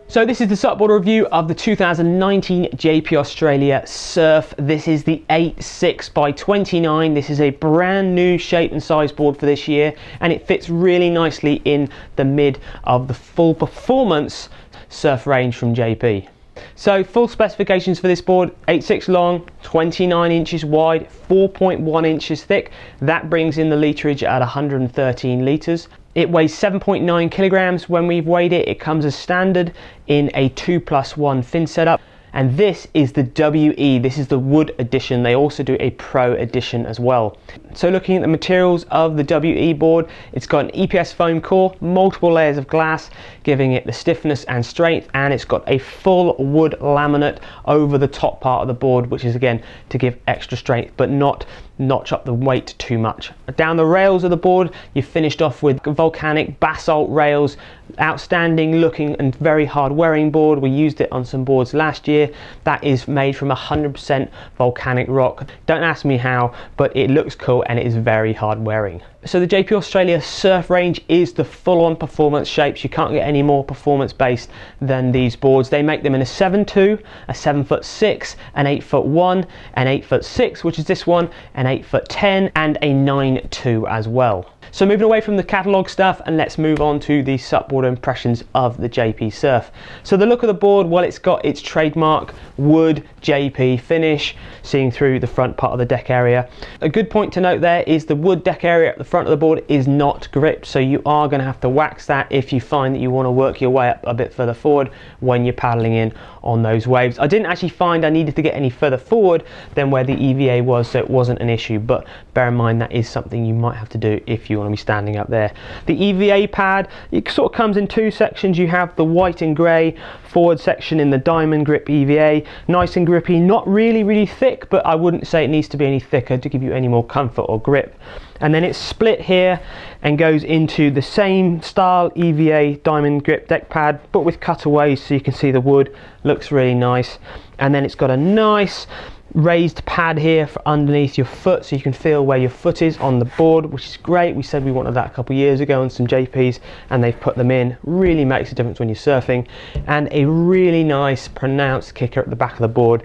So this is the SUPboarder review of the 2019 JP Australia Surf. This is the 8.6 by 29. This is a brand new shape and size board for this year, and it fits really nicely in the mid of the full performance surf range from JP. So full specifications for this board: 8.6 long, 29 inches wide, 4.1 inches thick. That brings in the literage at 113 litres. It weighs 7.9 kilograms. When we've weighed it, it comes as standard in a 2+1 fin setup. And this is the WE, this is the wood edition. They also do a pro edition as well. So looking at the materials of the WE board, it's got an EPS foam core, multiple layers of glass, giving it the stiffness and strength, and it's got a full wood laminate over the top part of the board, which is again to give extra strength but not notch up the weight too much. Down the rails of the board, you've finished off with volcanic basalt rails. Outstanding looking and very hard wearing board. We used it on some boards last year. That is made from 100% volcanic rock. Don't ask me how, but it looks cool and it is very hard wearing. So the JP Australia Surf range is the full-on performance shapes. You can't get any more performance based than these boards. They make them in a 7.2, a 7'6", an 8'1", an 8'6", which is this one, an 8'10", and a 9.2 as well. So moving away from the catalogue stuff, and let's move on to the SUPboarder impressions of the JP Surf. So the look of the board, well, it's got its trademark wood JP finish, seeing through the front part of the deck area. A good point to note there is the wood deck area at the front of the board is not gripped, so you are going to have to wax that if you find that you want to work your way up a bit further forward when you're paddling in on those waves. I didn't actually find I needed to get any further forward than where the EVA was, so it wasn't an issue, but bear in mind that is something you might have to do if you want to be standing up there. The EVA pad, it sort of comes in two sections. You have the white and grey forward section in the diamond grip EVA, nice and grippy, not really thick, but I wouldn't say it needs to be any thicker to give you any more comfort or grip. And then it's split here and goes into the same style EVA diamond grip deck pad, but with cutaways so you can see the wood. Looks really nice. And then it's got a nice raised pad here for underneath your foot, so you can feel where your foot is on the board, which is great. We said we wanted that a couple of years ago on some JPs, and they've put them in. Really makes a difference when you're surfing. And a really nice pronounced kicker at the back of the board.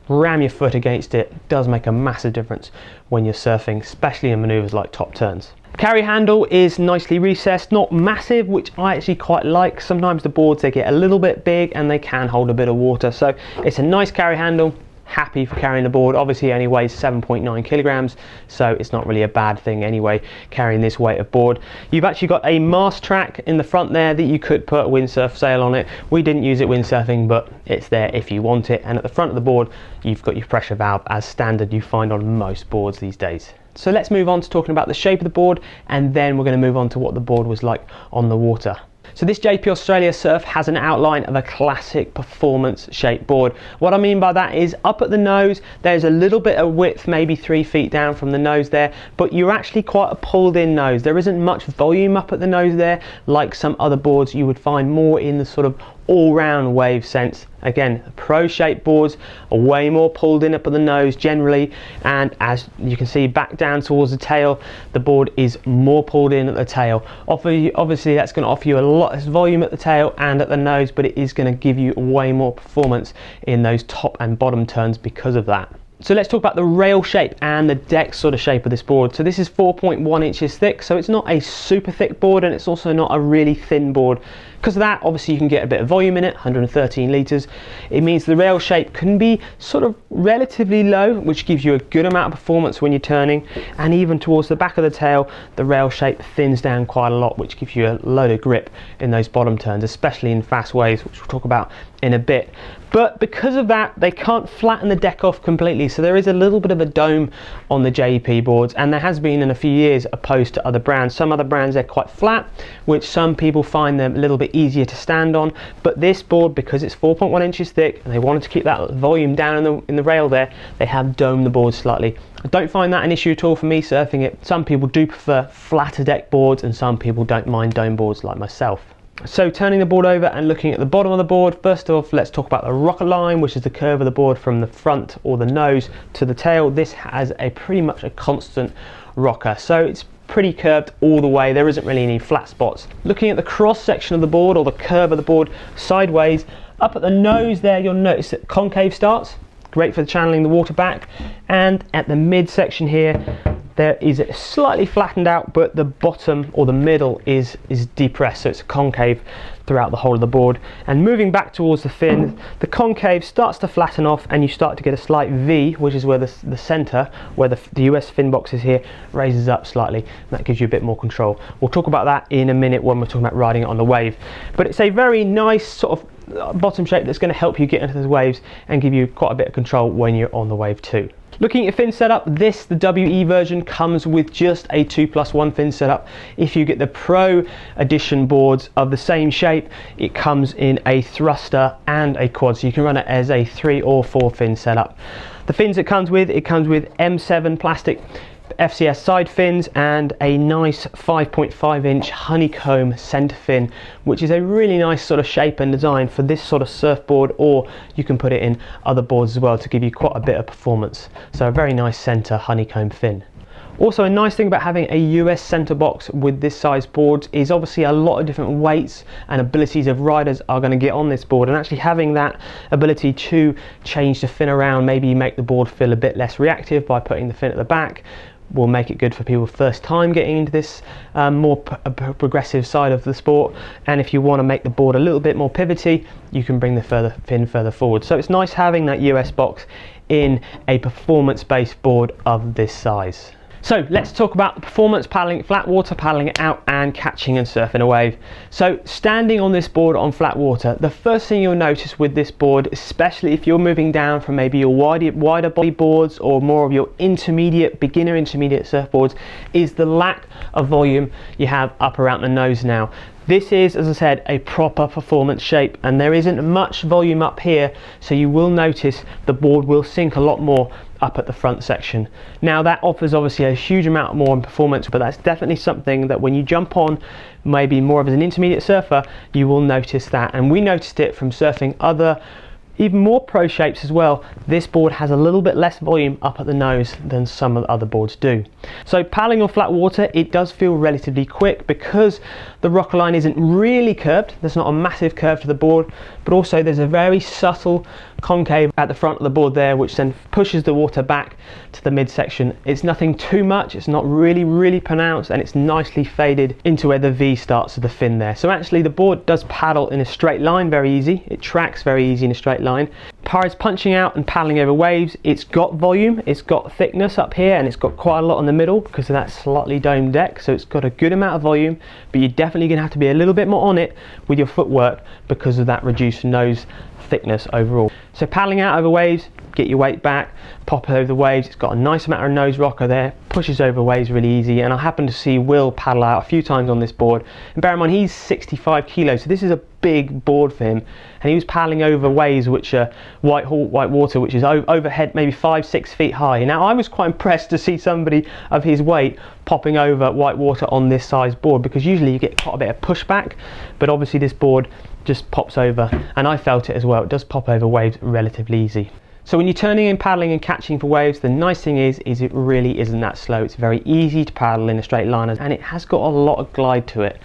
Ram your foot against it, does make a massive difference when you're surfing, especially in maneuvers like top turns. Carry handle is nicely recessed, not massive, which I actually quite like. Sometimes the boards, they get a little bit big and they can hold a bit of water, so it's a nice carry handle. Happy for carrying the board. Obviously it only weighs 7.9 kilograms, so it's not really a bad thing anyway carrying this weight of board. You've actually got a mast track in the front there that you could put a windsurf sail on it. We didn't use it windsurfing, but it's there if you want it. And at the front of the board you've got your pressure valve as standard you find on most boards these days. So let's move on to talking about the shape of the board, and then we're going to move on to what the board was like on the water. So this JP Australia Surf has an outline of a classic performance shape board. What I mean by that is up at the nose, there's a little bit of width, maybe 3 feet down from the nose there, but you're actually quite a pulled in nose. There isn't much volume up at the nose there, like some other boards you would find more in the sort of all-round wave sense. Again, pro shape boards are way more pulled in up at the nose generally, and as you can see back down towards the tail, the board is more pulled in at the tail. Obviously that's going to offer you a lot less volume at the tail and at the nose, but it is going to give you way more performance in those top and bottom turns because of that. So let's talk about the rail shape and the deck sort of shape of this board. So this is 4.1 inches thick, so it's not a super thick board, and it's also not a really thin board. Because of that, obviously you can get a bit of volume in it, 113 litres. It means the rail shape can be sort of relatively low, which gives you a good amount of performance when you're turning. And even towards the back of the tail, the rail shape thins down quite a lot, which gives you a load of grip in those bottom turns, especially in fast waves, which we'll talk about in a bit. But because of that, they can't flatten the deck off completely, so there is a little bit of a dome on the JP boards, and there has been in a few years opposed to other brands. Some other brands, they're quite flat, which some people find them a little bit easier to stand on, but this board, because it's 4.1 inches thick and they wanted to keep that volume down in the rail there, they have domed the board slightly. I don't find that an issue at all for me surfing it. Some people do prefer flatter deck boards, and some people don't mind dome boards like myself. So turning the board over and looking at the bottom of the board, first off, let's talk about the rocker line, which is the curve of the board from the front or the nose to the tail. This has a pretty much a constant rocker, so it's pretty curved all the way. There isn't really any flat spots. Looking at the cross section of the board, or the curve of the board sideways, up at the nose there, you'll notice that concave starts. Great for channeling the water back. And at the mid section here, there is slightly flattened out, but the bottom or the middle is depressed, so it's concave throughout the whole of the board. And moving back towards the fin, the concave starts to flatten off, and you start to get a slight V, which is where the center, where the US fin box is here, raises up slightly, and that gives you a bit more control. We'll talk about that in a minute when we're talking about riding it on the wave. But it's a very nice sort of bottom shape that's going to help you get into the waves and give you quite a bit of control when you're on the wave too. Looking at your fin setup, the WE version comes with just a 2+1 fin setup. If you get the Pro Edition boards of the same shape, it comes in a thruster and a quad, so you can run it as a 3 or 4 fin setup. The fins it comes with M7 plastic FCS side fins and a nice 5.5 inch honeycomb center fin, which is a really nice sort of shape and design for this sort of surfboard, or you can put it in other boards as well to give you quite a bit of performance. So a very nice center honeycomb fin. Also, a nice thing about having a US center box with this size board is obviously a lot of different weights and abilities of riders are going to get on this board, and actually having that ability to change the fin around, maybe make the board feel a bit less reactive by putting the fin at the back, will make it good for people first time getting into this more progressive side of the sport. And if you want to make the board a little bit more pivoty, you can bring the fin further forward. So it's nice having that US box in a performance based board of this size. So let's talk about the performance paddling, flat water, paddling it out and catching and surfing a wave. So standing on this board on flat water, the first thing you'll notice with this board, especially if you're moving down from maybe your wider body boards or more of your beginner intermediate surfboards, is the lack of volume you have up around the nose now. This is, as I said, a proper performance shape, and there isn't much volume up here, so you will notice the board will sink a lot more up at the front section. Now that offers obviously a huge amount more in performance, but that's definitely something that when you jump on, maybe more of as an intermediate surfer, you will notice that. And we noticed it from surfing other even more pro shapes as well. This board has a little bit less volume up at the nose than some of the other boards do. So paddling on flat water, it does feel relatively quick because the rocker line isn't really curved. There's not a massive curve to the board, but also there's a very subtle concave at the front of the board there, which then pushes the water back to the midsection. It's nothing too much, it's not really pronounced, and it's nicely faded into where the V starts of the fin there. So actually the board does paddle in a straight line very easy. It tracks very easy in a straight line. As far as punching out and paddling over waves, it's got volume, it's got thickness up here, and it's got quite a lot in the middle because of that slightly domed deck, so it's got a good amount of volume, but you're definitely going to have to be a little bit more on it with your footwork because of that reduced nose thickness overall. So paddling out over waves, get your weight back, pop over the waves. It's got a nice amount of nose rocker there, pushes over waves really easy. And I happen to see Will paddle out a few times on this board, and bear in mind he's 65 kilos, so this is a big board for him, and he was paddling over waves which are white water, which is overhead maybe 5-6 feet high. Now I was quite impressed to see somebody of his weight popping over white water on this size board, because usually you get quite a bit of pushback, but obviously this board just pops over, and I felt it as well. It does pop over waves relatively easy. So when you're turning and paddling and catching for waves, the nice thing is it really isn't that slow. It's very easy to paddle in a straight line, and it has got a lot of glide to it.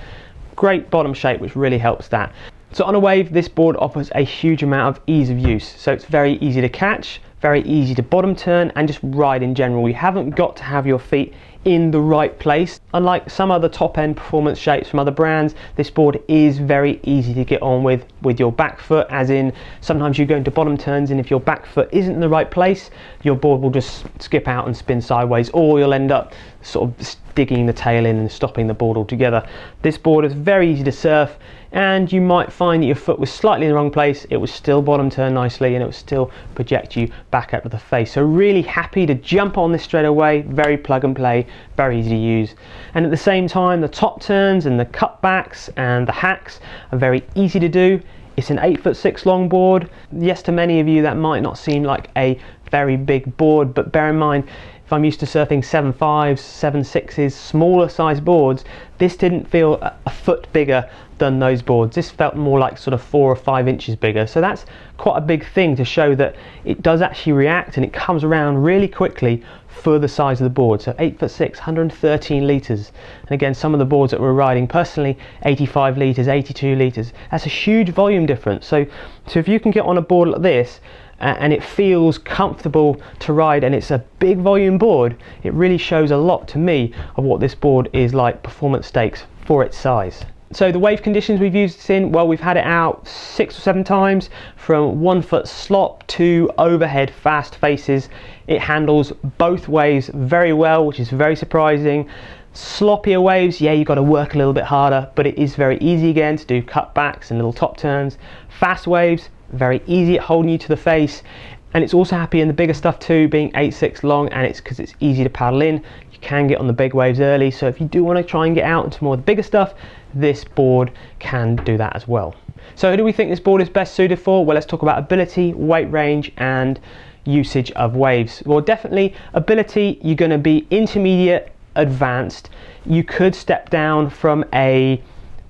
Great bottom shape, which really helps that. So on a wave, this board offers a huge amount of ease of use. So it's very easy to catch, very easy to bottom turn, and just ride in general. You haven't got to have your feet in the right place. Unlike some other top end performance shapes from other brands, this board is very easy to get on with your back foot, as in sometimes you go into bottom turns and if your back foot isn't in the right place, your board will just skip out and spin sideways, or you'll end up sort of digging the tail in and stopping the board altogether. This board is very easy to surf, and you might find that your foot was slightly in the wrong place, it would still bottom turn nicely and it would still project you back up to the face. So really happy to jump on this straight away, very plug and play, very easy to use. And at the same time, the top turns and the cutbacks and the hacks are very easy to do. It's an 8'6" long board. Yes, to many of you that might not seem like a very big board, but bear in mind, if I'm used to surfing 7.5s, 7.6s, smaller size boards, this didn't feel a foot bigger than those boards. This felt more like sort of 4 or 5 inches bigger, so that's quite a big thing to show that it does actually react and it comes around really quickly for the size of the board. So 8'6", 113 litres, and again, some of the boards that we're riding, personally 85 litres, 82 litres, that's a huge volume difference. So if you can get on a board like this and it feels comfortable to ride and it's a big volume board, it really shows a lot to me of what this board is like performance stakes for its size. So the wave conditions we've used this in, well, we've had it out 6 or 7 times, from 1 foot slop to overhead fast faces. It handles both waves very well, which is very surprising. Sloppier waves, yeah, you've got to work a little bit harder, but it is very easy again to do cutbacks and little top turns. Fast waves, very easy at holding you to the face, and it's also happy in the bigger stuff too, being 8'6" long, and it's because it's easy to paddle in. You can get on the big waves early, so if you do want to try and get out into more of the bigger stuff, this board can do that as well. So who do we think this board is best suited for? Well, let's talk about ability, weight range, and usage of waves. Well, definitely ability, you're going to be intermediate, advanced. You could step down from a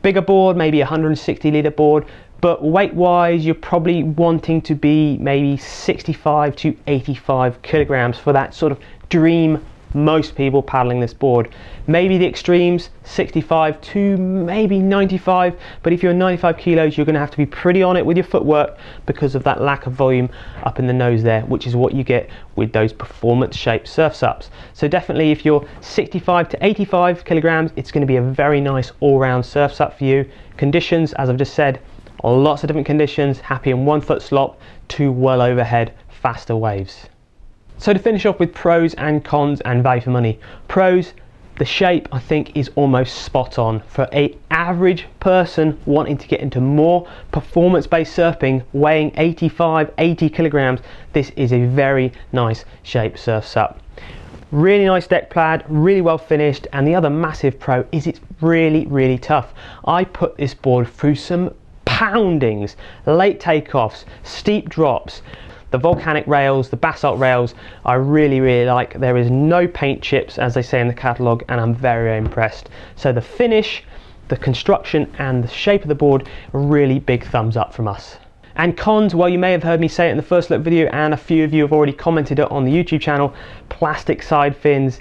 bigger board, maybe 160 litre board, but weight wise you're probably wanting to be maybe 65 to 85 kilograms for that sort of dream most people paddling this board. Maybe the extremes 65 to maybe 95, but if you're 95 kilos you're going to have to be pretty on it with your footwork because of that lack of volume up in the nose there, which is what you get with those performance shaped surf SUPs. So definitely if you're 65 to 85 kilograms, it's going to be a very nice all-round surf SUP for you. Conditions, as I've just said, lots of different conditions, happy in 1 foot slop to well overhead faster waves. So to finish off with pros and cons and value for money. Pros, the shape I think is almost spot on. For an average person wanting to get into more performance-based surfing, weighing 85, 80 kilograms, this is a very nice shape surf SUP. Really nice deck plaid, really well finished, and the other massive pro is it's really tough. I put this board through some poundings, late takeoffs, steep drops. The volcanic rails, the basalt rails, I really like. There is no paint chips, as they say in the catalogue, and I'm very impressed. So the finish, the construction, and the shape of the board, a really big thumbs up from us. And cons, well, you may have heard me say it in the first look video, and a few of you have already commented it on the YouTube channel. Plastic side fins.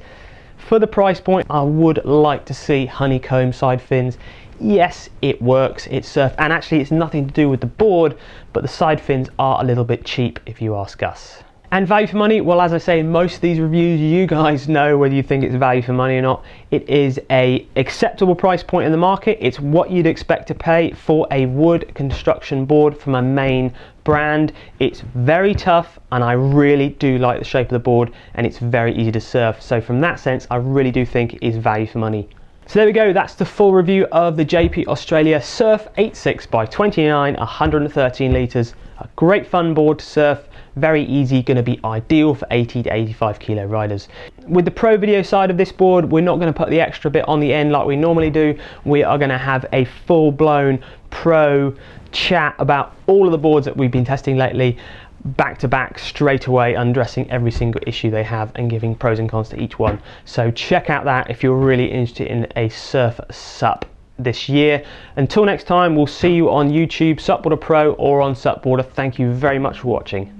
For the price point, I would like to see honeycomb side fins. Yes, it works, it's surf, and actually it's nothing to do with the board, but the side fins are a little bit cheap if you ask us. And value for money, well, as I say in most of these reviews, you guys know whether you think it's value for money or not. It is a acceptable price point in the market. It's what you'd expect to pay for a wood construction board from a main brand. It's very tough, and I really do like the shape of the board, and it's very easy to surf. So from that sense, I really do think it is value for money. So there we go, that's the full review of the JP Australia Surf 8'6" by 29, 113 litres. A great fun board to surf, very easy, going to be ideal for 80 to 85 kilo riders. With the pro video side of this board, we're not going to put the extra bit on the end like we normally do. We are going to have a full-blown pro chat about all of the boards that we've been testing lately, back to back, straight away, undressing every single issue they have and giving pros and cons to each one. So check out that if you're really interested in a surf SUP this year. Until next time, we'll see you on YouTube, SUPboarder Pro, or on SUPboarder. Thank you very much for watching.